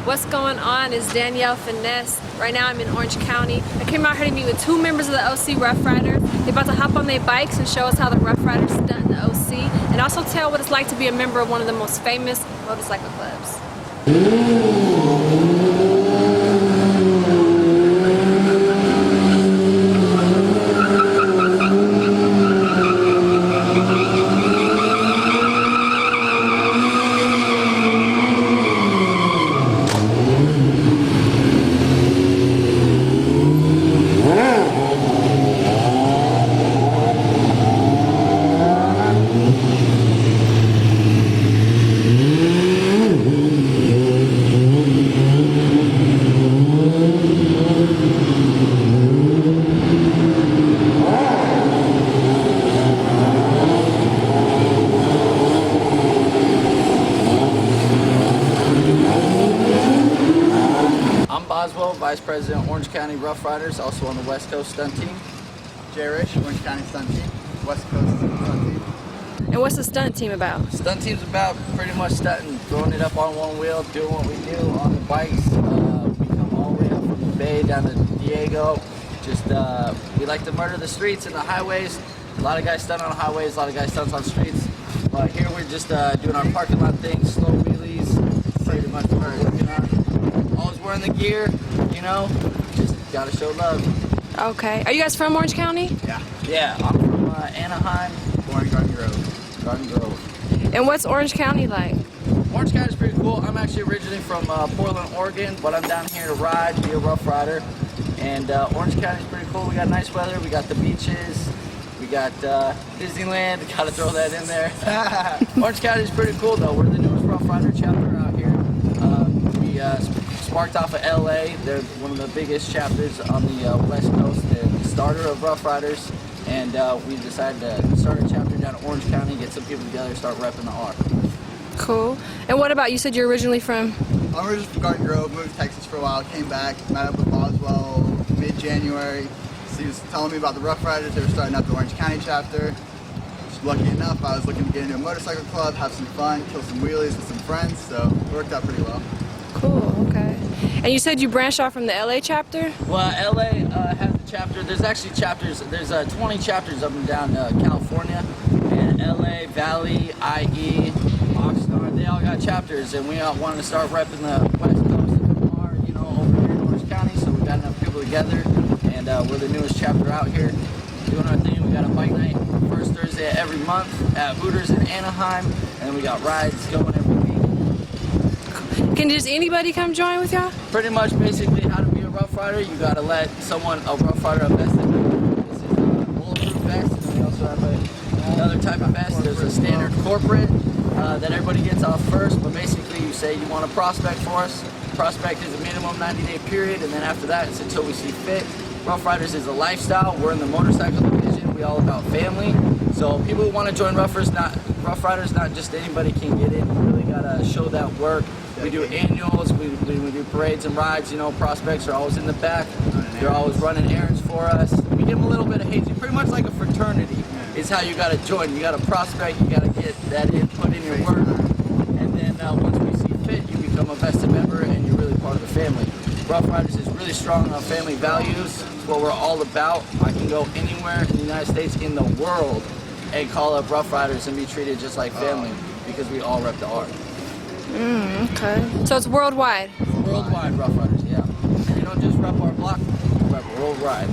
What's going on? It's Danielle Finesse. Right now I'm in Orange County. I came out here to meet with two members of the OC Rough Riders. They're about to hop on their bikes and show us how the Rough Riders stunt in the OC, and also tell what it's like to be a member of one of the most famous motorcycle clubs. Vice President, Orange County Rough Riders, also on the West Coast Stunt Team. Jay Rich, Orange County Stunt Team, West Coast Stunt Team. And what's the stunt team about? Stunt Team's about pretty much stunting, throwing it up on one wheel, doing what we do on the bikes. We come all the way up from the Bay down to Diego. Just, we like to murder the streets and the highways. A lot of guys stunt on highways, a lot of guys stunt on streets. But here we're just doing our parking lot thing, slow wheelies, pretty much what we're working on. Always wearing the gear, you know, just gotta show love. Okay. Are you guys from Orange County? Yeah, I'm from Anaheim, Born in Garden Grove. Garden Grove. And what's Orange County like? Orange County's pretty cool. I'm actually originally from Portland, Oregon, but I'm down here to ride, be a Rough Rider. And Orange County's pretty cool. We got nice weather, we got the beaches, we got Disneyland, gotta throw that in there. Orange County's pretty cool though. We're the newest Rough Rider chapter out here. Sparked off of LA. They're one of the biggest chapters on the West Coast. They're the starter of Rough Riders, and we decided to start a chapter down in Orange County, get some people together, start repping the R. Cool. And what about, you said you're originally from? I'm originally from Garden Grove, moved to Texas for a while, came back, met up with Boswell mid-January. So he was telling me about the Rough Riders. They were starting up the Orange County chapter. Just lucky enough, I was looking to get into a motorcycle club, have some fun, kill some wheelies with some friends, so it worked out pretty well. Cool, okay. And you said you branched off from the LA chapter? Well, LA has a chapter. There's actually chapters. There's 20 chapters up and down California, and LA, Valley, IE, Oxnard. They all got chapters, and we all wanted to start repping the West Coast of the R, you know, over here in Orange County. So we got enough people together, and we're the newest chapter out here, doing our thing. We got a bike night first Thursday of every month at Hooters in Anaheim, and then we got rides going every week. Can just anybody come join with y'all? Pretty much, basically, how to be a Rough Rider. You gotta let someone, a Rough Rider, invest in you. This is a bulletproof vest, and we also have another type of vest. There's a standard corporate that everybody gets off first, but basically you say you want to prospect for us. Prospect is a minimum 90-day period, and then after that, it's until we see fit. Rough Riders is a lifestyle. We're in the motorcycle division. We all about family. So people who want to join Rough Riders, not just anybody can get in. We really gotta show that work. We do annuals, we do parades and rides, you know, prospects are always in the back. They're always running errands for us. We give them a little bit of hazy, pretty much like a fraternity is how you gotta join. You gotta prospect, you gotta get that in, put in your work, and then once we see fit, you become a vested member and you're really part of the family. Rough Riders is really strong on family values. It's what we're all about. I can go anywhere in the United States, in the world, and call up Rough Riders and be treated just like family because we all rep the R. Okay. So it's worldwide? Worldwide Rough Riders, yeah. You don't just rep our block, you rep worldwide.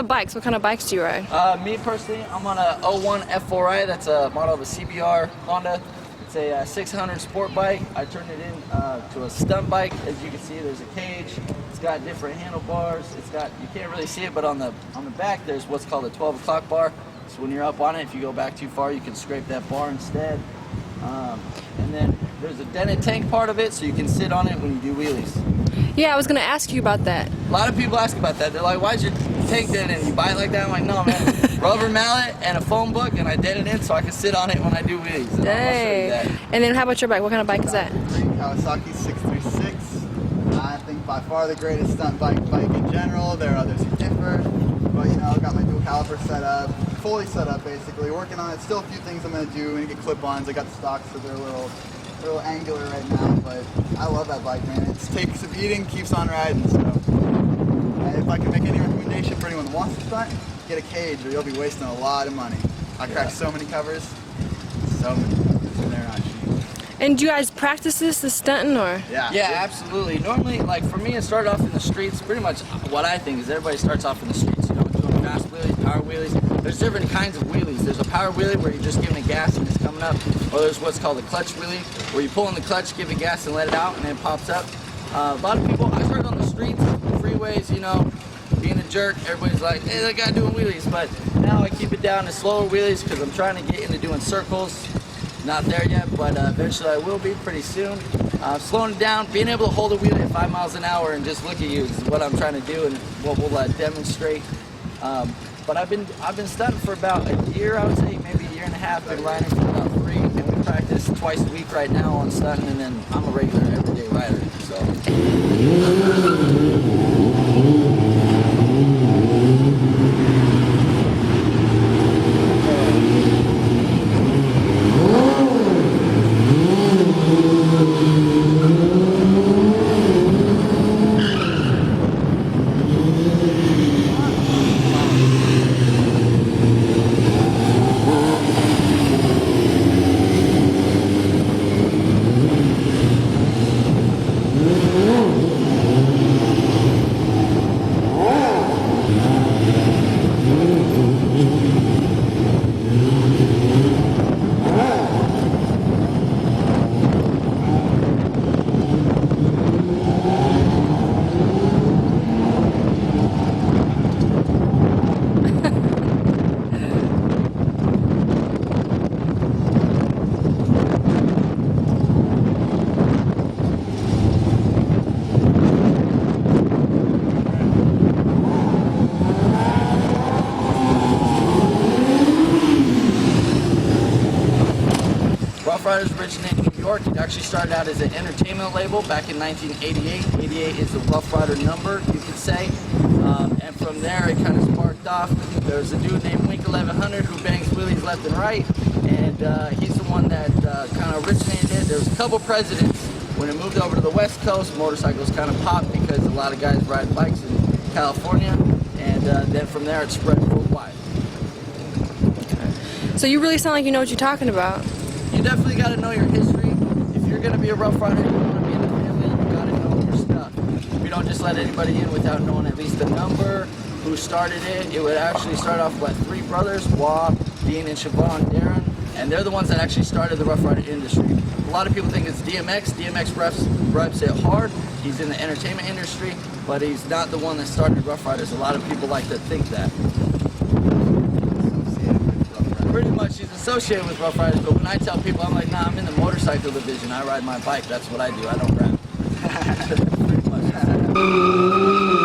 the bikes? What kind of bikes do you ride? Me personally, I'm on a 01 F4i. That's a model of a CBR Honda. It's a 600 sport bike. I turned it in to a stunt bike. As you can see, there's a cage. It's got different handlebars. It's got, you can't really see it, but on the back there's what's called a 12 o'clock bar. So when you're up on it, if you go back too far, you can scrape that bar instead. And then there's a dented tank part of it, so you can sit on it when you do wheelies. Yeah, I was gonna ask you about that. A lot of people ask about that. They're like, why's your tank dented and you buy it like that? I'm like, no, man. Rubber mallet and a phone book, and I dented it so I can sit on it when I do wheelies. And I'll show you that. And then how about your bike? What kind of bike is that? Kawasaki 636. I think by far the greatest stunt bike in general. There are others who differ. But you know, I've got my dual caliper set up, fully set up basically, working on it. Still a few things I'm going to do. I'm going to get clip-ons. I got the stocks, so they're a little angular right now, but I love that bike, man. It takes a beating, keeps on riding, so. And if I can make any recommendation for anyone who wants to stunt, get a cage or you'll be wasting a lot of money. I cracked so many covers, and they're not cheap. And do you guys practice this stunting, or? Yeah, absolutely. Normally, like for me, it started off in the streets. Pretty much what I think is everybody starts off in the streets, you know, doing fast wheelies, power wheelies. There's different kinds of wheelies. There's a power wheelie where you're just giving it gas and it's coming up. Or there's what's called a clutch wheelie, where you pull in the clutch, give it gas and let it out, and then it pops up. A lot of people, I started on the streets, freeways, you know, being a jerk. Everybody's like, hey, that guy doing wheelies. But now I keep it down to slower wheelies because I'm trying to get into doing circles. Not there yet, but eventually I will be pretty soon. Slowing it down, being able to hold a wheelie at 5 miles an hour and just look at you is what I'm trying to do and what we'll demonstrate. But I've been stunting for about a year, I would say, maybe a year and a half. Been riding for about 3, and we practice twice a week right now on stunting, and then I'm a regular everyday rider. So. Rough Riders originated in New York. It actually started out as an entertainment label back in 1988. 88 is the Rough Rider number, you could say. And from there, it kind of sparked off. There's a dude named Wink 1100 who bangs wheelies left and right, and he's the one that kind of originated it. There was a couple presidents. When it moved over to the West Coast, motorcycles kind of popped because a lot of guys ride bikes in California, and then from there, it spread worldwide. So you really sound like you know what you're talking about. You definitely got to know your history. If you're going to be a Rough Rider, you want to be in the family, you got to know your stuff. We don't just let anybody in without knowing at least the number, who started it. It would actually start off with 3 brothers, Wah, Dean, and Siobhan Darren, and they're the ones that actually started the Rough Rider industry. A lot of people think it's DMX. DMX reps it hard. He's in the entertainment industry, but he's not the one that started Rough Riders. A lot of people like to think that. Pretty much he's associated with Rough Riders, but when I tell people, I'm like, nah, I'm in the motorcycle division. I ride my bike. That's what I do. I don't rap. Pretty much.